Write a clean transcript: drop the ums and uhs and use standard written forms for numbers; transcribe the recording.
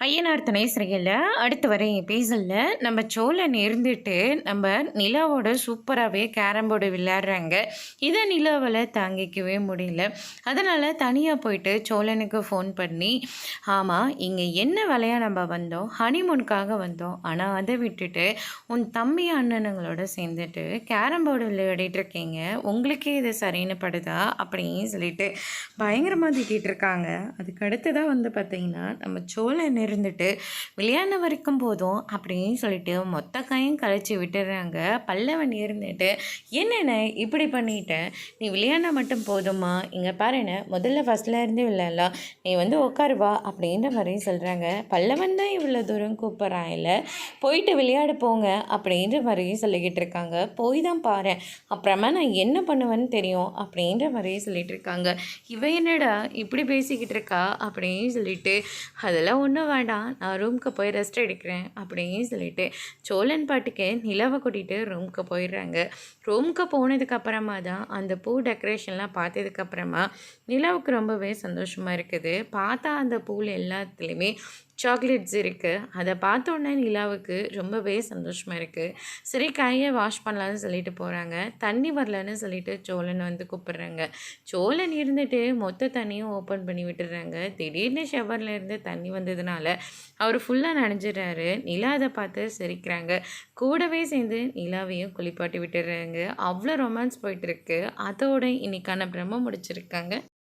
ஐயனார் துணை சிறையில் அடுத்து வர எபிசோடில் நம்ம சோழன் இருந்துட்டு நம்ம நிலாவோட சூப்பராகவே கேரம் போர்டு விளையாடுறாங்க. இதை நிலாவால் தாங்கிக்கவே முடியல. அதனால் தனியாக போயிட்டு சோழனுக்கு ஃபோன் பண்ணி, ஆமாம் இங்கே என்ன வேலையாக நம்ம வந்தோம், ஹனிமூனுக்காக வந்தோம், ஆனால் அதை விட்டுட்டு உன் தம்பி அண்ணனுங்களோட சேர்ந்துட்டு கேரம் போர்டு விளையாடிட்டு இருக்கீங்க, உங்களுக்கே இது சரின்னு படுதா அப்படின்னு சொல்லிட்டு பயங்கரமாக திட்டிகிட்டு இருக்காங்க. அதுக்கு அடுத்து தான் பார்த்திங்கன்னா நம்ம சோழன் இருந்துட்டு விளையாட வரைக்கும் போதும் அப்படின்னு சொல்லிட்டு மொத்த கையும் கழிச்சு விட்டுறாங்க. பல்லவன் இருந்துட்டு என்னென்ன இப்படி பண்ணிட்டேன், நீ விளையாட மட்டும் போதுமா, இங்கே பாருன்னு முதல்ல ஃபஸ்ட்டில் இருந்து விளையாடலாம், நீ உட்காருவா அப்படின்ற மாதிரி சொல்கிறாங்க. பல்லவன் தான் இவ்வளோ தூரம் கூப்பிட்றான், இல்லை போயிட்டு விளையாட போங்க அப்படின்ற மாதிரி சொல்லிக்கிட்டு இருக்காங்க. போய் தான் பாரு, அப்புறமா நான் என்ன பண்ணுவேன்னு தெரியும் அப்படின்ற மாதிரி சொல்லிட்டு இருக்காங்க. இவ என்னடா இப்படி பேசிக்கிட்டு இருக்கா அப்படின்னு சொல்லிட்டு, அதெல்லாம் ஒன்றும் வேண்டாம், நான் ரூமுக்கு போய் ரெஸ்ட் எடுக்கிறேன் அப்படின்னு சொல்லிட்டு சோழன் பாட்டுக்கு நிலவை கூட்டிகிட்டு ரூமுக்கு போயிடுறாங்க. ரூமுக்கு போனதுக்கப்புறமா தான் அந்த பூ டெக்கரேஷன்லாம் பார்த்ததுக்கப்புறமா நிலவுக்கு ரொம்பவே சந்தோஷமாக இருக்குது. பார்த்தா அந்த பூவில் எல்லாத்துலேயுமே சாக்லேட்ஸ் இருக்குது. அதை பார்த்தோன்னே நிலாவுக்கு ரொம்பவே சந்தோஷமாக இருக்குது. சரி கையை வாஷ் பண்ணலான்னு சொல்லிட்டு போகிறாங்க. தண்ணி வரலன்னு சொல்லிட்டு சோழன் கூப்பிட்றாங்க. சோழன் இருந்துட்டு மொத்த தண்ணியும் ஓப்பன் பண்ணி விட்டுடுறாங்க. திடீர்னு ஷவரில் இருந்து தண்ணி வந்ததுனால அவர் ஃபுல்லாக நனைஞ்சிடுறாரு. நிலா அதை பார்த்து சிரிக்கிறாங்க. கூடவே சேர்ந்து நிலாவையும் குளிப்பாட்டி விட்டுடுறாங்க. அவ்வளோ ரொமான்ஸ் போயிட்டுருக்கு. அதோட இன்னைக்கான பிரம்ம முடிச்சிருக்காங்க.